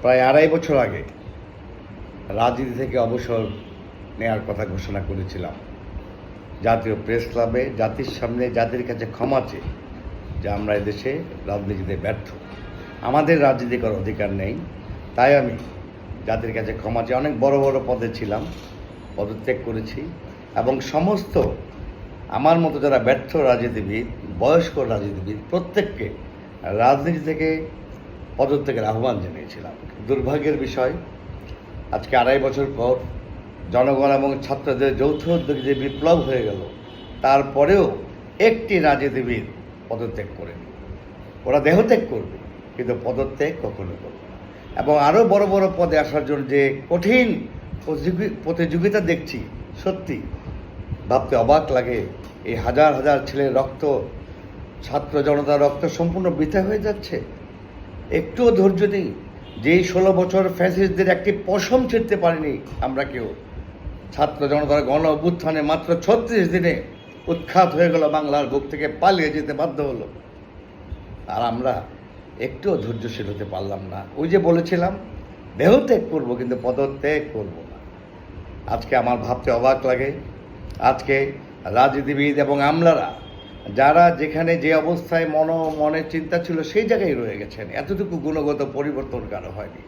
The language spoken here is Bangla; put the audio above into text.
প্রায় 2.5 বছর আগে রাজনীতি থেকে অবসর নেওয়ার কথা ঘোষণা করেছিলাম। জাতীয় প্রেস ক্লাবে জাতির সামনে জাতির কাছে ক্ষমা চেয়ে যে আমরা এদেশে রাজনীতিতে ব্যর্থ, আমাদের রাজনীতি করার অধিকার নেই, তাই আমি জাতির কাছে ক্ষমা চেয়ে অনেক বড় বড় পদে ছিলাম, পদত্যাগ করেছি এবং সমস্ত আমার মতো যারা ব্যর্থ রাজনীতিবিদ, বয়স্ক রাজনীতিবিদ প্রত্যেককে রাজনীতি থেকে পদত্যাগের আহ্বান জানিয়েছিলাম। দুর্ভাগ্যের বিষয়, আজকে 2.5 বছর পর জনগণ এবং ছাত্রদের যৌথ উদ্যোগে যে বিপ্লব হয়ে গেল, তারপরেও একটি রাজনীতিবিদ পদত্যাগ করেনি। ওরা দেহত্যাগ করবে, কিন্তু পদত্যাগ কখনো করবে না। এবং আরও বড় বড় পদে আসার জন্য যে কঠিন প্রতিযোগিতা দেখছি, সত্যি ভাবতে অবাক লাগে। এই হাজার হাজার ছেলের রক্ত, ছাত্র জনতার রক্ত সম্পূর্ণ বৃথা হয়ে যাচ্ছে। একটুও ধৈর্য নেই। যেই 16 বছর ফ্যাসিস্টদের একটি পশম ছিঁড়তে পারিনি আমরা কেউ, ছাত্র জনতার গণ অভ্যুত্থানে মাত্র 36 দিনে উৎখাত হয়ে গেল, বাংলার বুক থেকে পালিয়ে যেতে বাধ্য হলো। আর আমরা একটুও ধৈর্যশীল হতে পারলাম না। ওই যে বলেছিলাম দেহত্যাগ করব, কিন্তু পদত্যাগ করব না। আজকে আমার ভাবতে অবাক লাগে, আজকে রাজনীতিবিদ এবং আমলারা যারা যেখানে যে অবস্থায় মনের চিন্তা ছিল সেই জায়গায় রয়ে গেছেন, এতটুকু গুণগত পরিবর্তন কারো হয়নি।